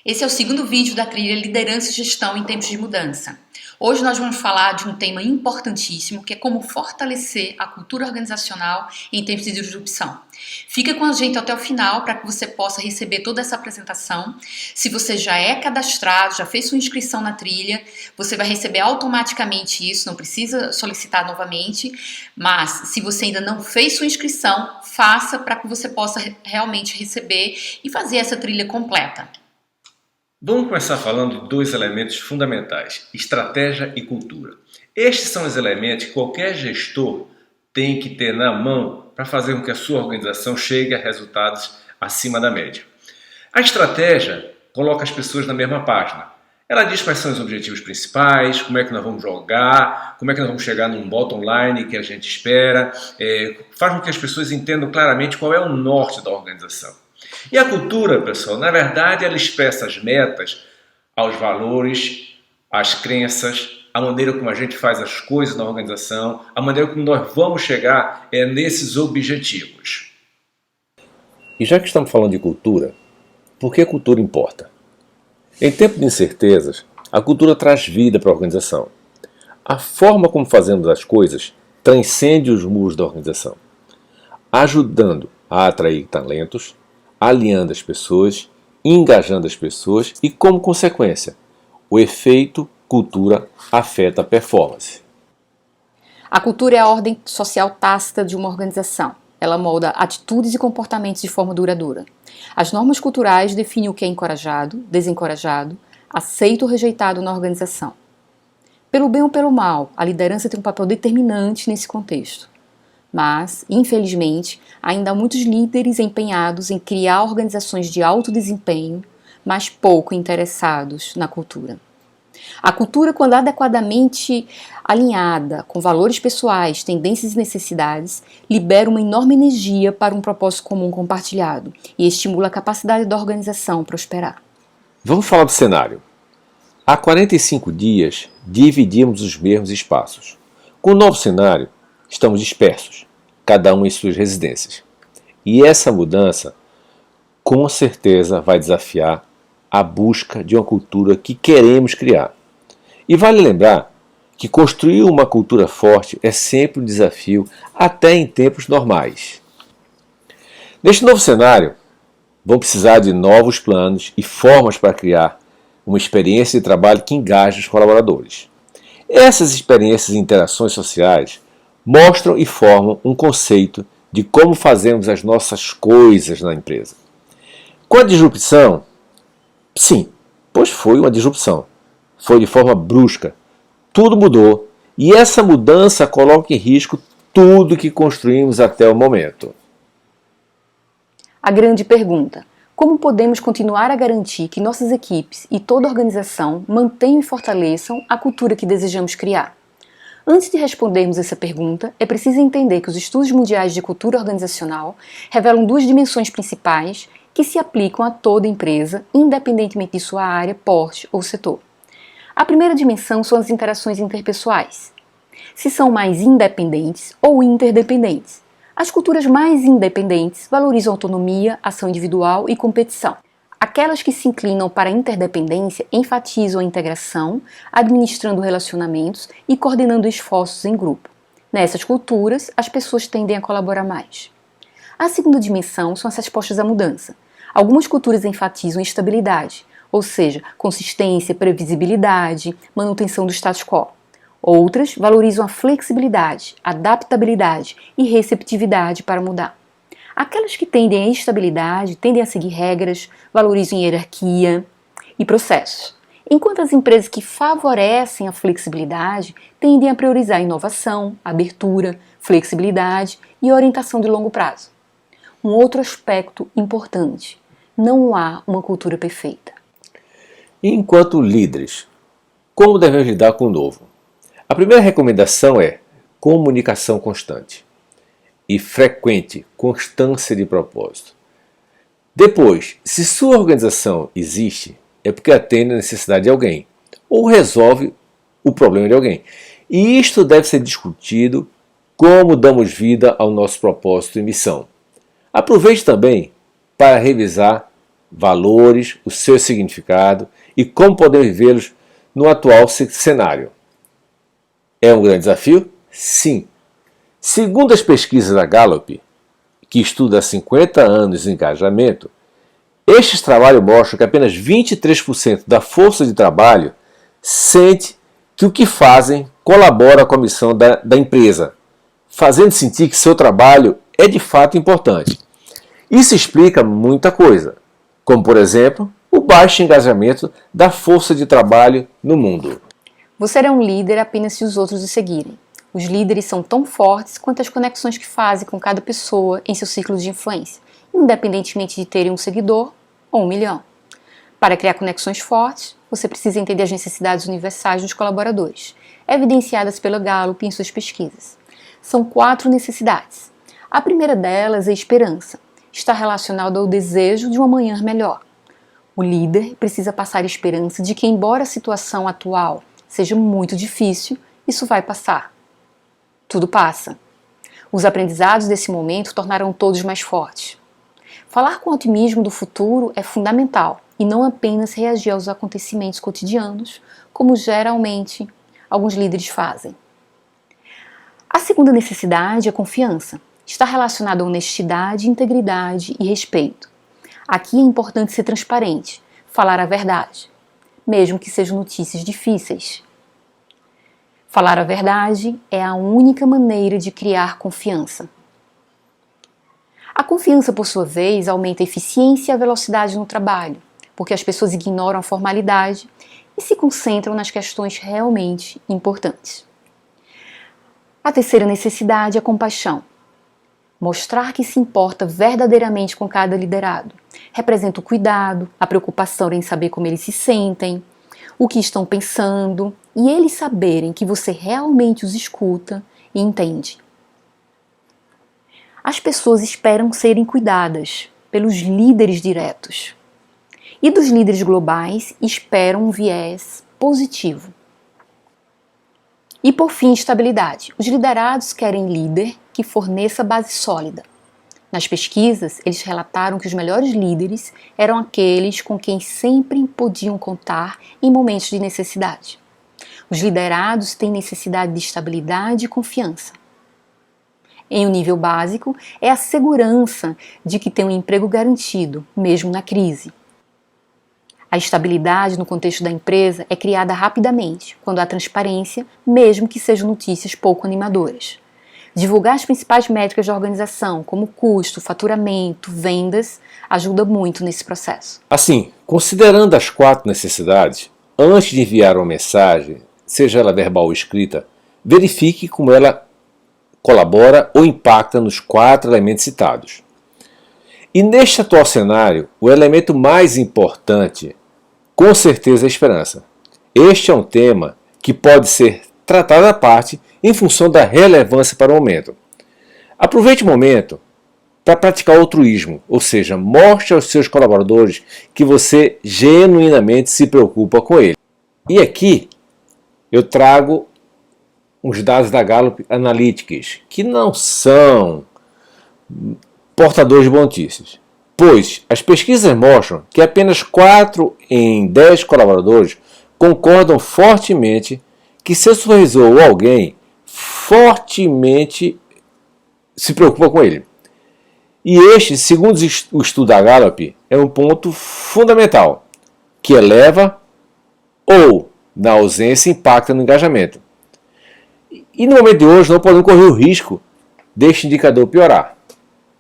Esse é o segundo vídeo da trilha Liderança e Gestão em Tempos de Mudança. Hoje nós vamos falar de um tema importantíssimo, que é como fortalecer a cultura organizacional em tempos de disrupção. Fica com a gente até o final para que você possa receber toda essa apresentação. Se você já é cadastrado, já fez sua inscrição na trilha, você vai receber automaticamente isso, não precisa solicitar novamente. Mas se você ainda não fez sua inscrição, faça para que você possa realmente receber e fazer essa trilha completa. Vamos começar falando de dois elementos fundamentais, estratégia e cultura. Estes são os elementos que qualquer gestor tem que ter na mão para fazer com que a sua organização chegue a resultados acima da média. A estratégia coloca as pessoas na mesma página. Ela diz quais são os objetivos principais, como é que nós vamos jogar, como é que nós vamos chegar num bottom line que a gente espera, faz com que as pessoas entendam claramente qual é o norte da organização. E a cultura, pessoal, na verdade, ela expressa as metas, aos valores, às crenças, a maneira como a gente faz as coisas na organização, a maneira como nós vamos chegar nesses objetivos. E já que estamos falando de cultura, por que a cultura importa? Em tempo de incertezas, a cultura traz vida para a organização. A forma como fazemos as coisas transcende os muros da organização, ajudando a atrair talentos, alinhando as pessoas, engajando as pessoas e, como consequência, o efeito cultura afeta a performance. A cultura é a ordem social tácita de uma organização. Ela molda atitudes e comportamentos de forma duradoura. As normas culturais definem o que é encorajado, desencorajado, aceito ou rejeitado na organização. Pelo bem ou pelo mal, a liderança tem um papel determinante nesse contexto. Mas, infelizmente, ainda há muitos líderes empenhados em criar organizações de alto desempenho, mas pouco interessados na cultura. A cultura, quando adequadamente alinhada com valores pessoais, tendências e necessidades, libera uma enorme energia para um propósito comum compartilhado e estimula a capacidade da organização a prosperar. Vamos falar do cenário. Há 45 dias, dividimos os mesmos espaços. Com o novo cenário, estamos dispersos, cada um em suas residências. E essa mudança, com certeza, vai desafiar a busca de uma cultura que queremos criar. E vale lembrar que construir uma cultura forte é sempre um desafio, até em tempos normais. Neste novo cenário, vão precisar de novos planos e formas para criar uma experiência de trabalho que engaje os colaboradores. Essas experiências e interações sociais mostram e formam um conceito de como fazemos as nossas coisas na empresa. Com a disrupção, sim, pois foi uma disrupção. Foi de forma brusca. Tudo mudou e essa mudança coloca em risco tudo que construímos até o momento. A grande pergunta: como podemos continuar a garantir que nossas equipes e toda a organização mantenham e fortaleçam a cultura que desejamos criar? Antes de respondermos essa pergunta, é preciso entender que os estudos mundiais de cultura organizacional revelam duas dimensões principais que se aplicam a toda empresa, independentemente de sua área, porte ou setor. A primeira dimensão são as interações interpessoais. Se são mais independentes ou interdependentes. As culturas mais independentes valorizam autonomia, ação individual e competição. Aquelas que se inclinam para a interdependência enfatizam a integração, administrando relacionamentos e coordenando esforços em grupo. Nessas culturas, as pessoas tendem a colaborar mais. A segunda dimensão são as respostas à mudança. Algumas culturas enfatizam estabilidade, ou seja, consistência, previsibilidade, manutenção do status quo. Outras valorizam a flexibilidade, adaptabilidade e receptividade para mudar. Aquelas que tendem à estabilidade tendem a seguir regras, valorizam hierarquia e processos, enquanto as empresas que favorecem a flexibilidade tendem a priorizar inovação, abertura, flexibilidade e orientação de longo prazo. Um outro aspecto importante: não há uma cultura perfeita. E enquanto líderes, como devemos lidar com o novo? A primeira recomendação é comunicação constante e frequente, constância de propósito. Depois, se sua organização existe, é porque atende a necessidade de alguém ou resolve o problema de alguém. E isto deve ser discutido como damos vida ao nosso propósito e missão. Aproveite também para revisar valores, o seu significado e como podemos vivê-los no atual cenário. É um grande desafio? Sim. Segundo as pesquisas da Gallup, que estuda há 50 anos de engajamento, estes trabalhos mostram que apenas 23% da força de trabalho sente que o que fazem colabora com a missão da empresa, fazendo sentir que seu trabalho é de fato importante. Isso explica muita coisa, como por exemplo, o baixo engajamento da força de trabalho no mundo. Você será um líder apenas se os outros o seguirem. Os líderes são tão fortes quanto as conexões que fazem com cada pessoa em seu ciclo de influência, independentemente de terem um seguidor ou 1 milhão. Para criar conexões fortes, você precisa entender as necessidades universais dos colaboradores, evidenciadas pela Gallup em suas pesquisas. São 4 necessidades. A primeira delas é a esperança. Está relacionada ao desejo de um amanhã melhor. O líder precisa passar a esperança de que, embora a situação atual seja muito difícil, isso vai passar. Tudo passa. Os aprendizados desse momento tornarão todos mais fortes. Falar com otimismo do futuro é fundamental e não apenas reagir aos acontecimentos cotidianos, como geralmente alguns líderes fazem. A segunda necessidade é confiança. Está relacionada a honestidade, integridade e respeito. Aqui é importante ser transparente, falar a verdade, mesmo que sejam notícias difíceis. Falar a verdade é a única maneira de criar confiança. A confiança, por sua vez, aumenta a eficiência e a velocidade no trabalho, porque as pessoas ignoram a formalidade e se concentram nas questões realmente importantes. A terceira necessidade é a compaixão. Mostrar que se importa verdadeiramente com cada liderado. Representa o cuidado, a preocupação em saber como eles se sentem, o que estão pensando e eles saberem que você realmente os escuta e entende. As pessoas esperam serem cuidadas pelos líderes diretos. E dos líderes globais esperam um viés positivo. E por fim, estabilidade. Os liderados querem líder que forneça base sólida. Nas pesquisas, eles relataram que os melhores líderes eram aqueles com quem sempre podiam contar em momentos de necessidade. Os liderados têm necessidade de estabilidade e confiança. Em um nível básico, é a segurança de que tem um emprego garantido, mesmo na crise. A estabilidade no contexto da empresa é criada rapidamente, quando há transparência, mesmo que sejam notícias pouco animadoras. Divulgar as principais métricas da organização, como custo, faturamento, vendas, ajuda muito nesse processo. Assim, considerando as 4 necessidades, antes de enviar uma mensagem, seja ela verbal ou escrita, verifique como ela colabora ou impacta nos 4 elementos citados. E neste atual cenário, o elemento mais importante, com certeza, é a esperança. Este é um tema que pode ser tratado à parte em função da relevância para o momento. Aproveite o momento para praticar altruísmo, ou seja, mostre aos seus colaboradores que você genuinamente se preocupa com eles. E aqui eu trago uns dados da Gallup Analytics, que não são portadores de boas notícias, pois as pesquisas mostram que apenas 4 em 10 colaboradores concordam fortemente que seu supervisor ou alguém fortemente se preocupa com ele. E este, segundo o estudo da Gallup, é um ponto fundamental, que eleva ou, na ausência, impacta no engajamento. E no momento de hoje não podemos correr o risco deste indicador piorar.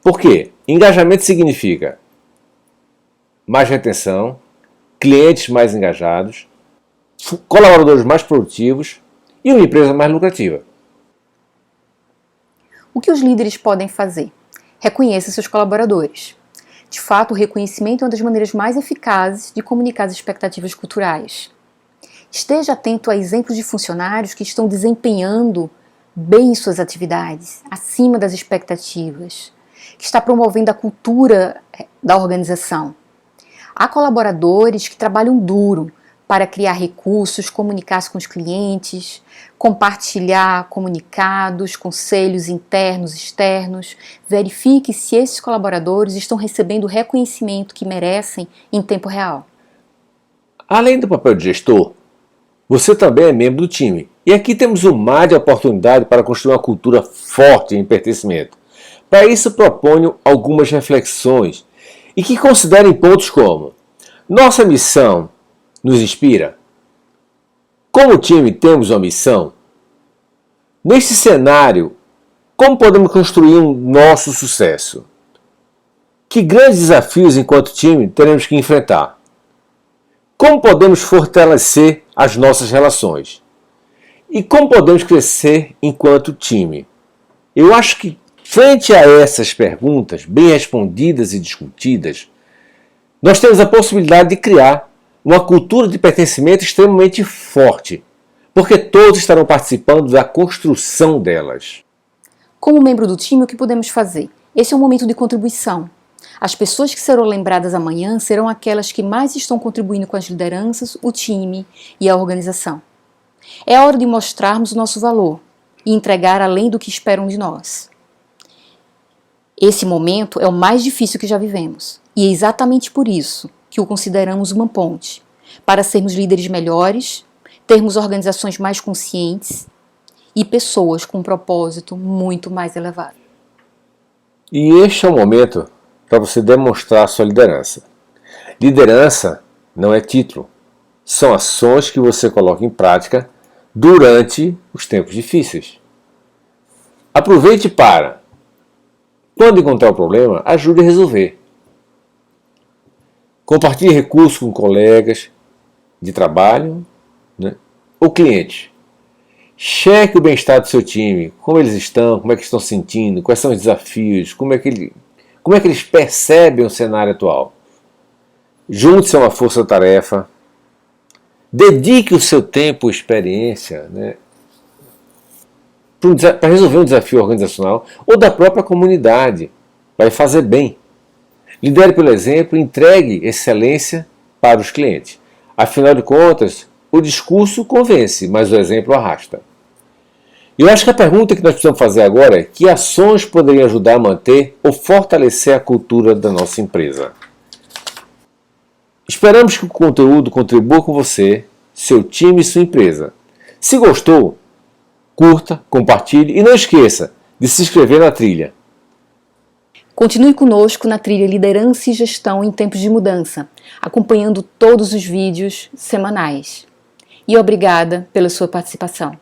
Por quê? Engajamento significa mais retenção, clientes mais engajados, colaboradores mais produtivos e uma empresa mais lucrativa. O que os líderes podem fazer? Reconheça seus colaboradores. De fato, o reconhecimento é uma das maneiras mais eficazes de comunicar as expectativas culturais. Esteja atento a exemplos de funcionários que estão desempenhando bem suas atividades, acima das expectativas, que está promovendo a cultura da organização. Há colaboradores que trabalham duro para criar recursos, comunicar-se com os clientes, compartilhar comunicados, conselhos internos, externos. Verifique se esses colaboradores estão recebendo o reconhecimento que merecem em tempo real. Além do papel de gestor, você também é membro do time. E aqui temos um mar de oportunidade para construir uma cultura forte em pertencimento. Para isso, proponho algumas reflexões e que considerem pontos como: nossa missão nos inspira? Como time, temos uma missão? Neste cenário, como podemos construir um nosso sucesso? Que grandes desafios, enquanto time, teremos que enfrentar? Como podemos fortalecer as nossas relações? E como podemos crescer enquanto time? Eu acho que, frente a essas perguntas, bem respondidas e discutidas, nós temos a possibilidade de criar uma cultura de pertencimento extremamente forte, porque todos estarão participando da construção delas. Como membro do time, o que podemos fazer? Esse é um momento de contribuição. As pessoas que serão lembradas amanhã serão aquelas que mais estão contribuindo com as lideranças, o time e a organização. É hora de mostrarmos o nosso valor e entregar além do que esperam de nós. Esse momento é o mais difícil que já vivemos, e é exatamente por isso que o consideramos uma ponte, para sermos líderes melhores, termos organizações mais conscientes e pessoas com um propósito muito mais elevado. E este é o momento para você demonstrar sua liderança. Liderança não é título, são ações que você coloca em prática durante os tempos difíceis. Aproveite para, quando encontrar o problema, ajude a resolver. Compartilhe recursos com colegas de trabalho, ou clientes. Cheque o bem-estar do seu time, como eles estão, como é que estão se sentindo, quais são os desafios, como é que eles percebem o cenário atual. Junte-se a uma força-tarefa, dedique o seu tempo e experiência para resolver um desafio organizacional ou da própria comunidade, vai fazer bem. Lidere pelo exemplo e entregue excelência para os clientes. Afinal de contas, o discurso convence, mas o exemplo arrasta. E eu acho que a pergunta que nós precisamos fazer agora é: que ações poderiam ajudar a manter ou fortalecer a cultura da nossa empresa? Esperamos que o conteúdo contribua com você, seu time e sua empresa. Se gostou, curta, compartilhe e não esqueça de se inscrever na trilha. Continue conosco na trilha Liderança e Gestão em Tempos de Mudança, acompanhando todos os vídeos semanais. E obrigada pela sua participação.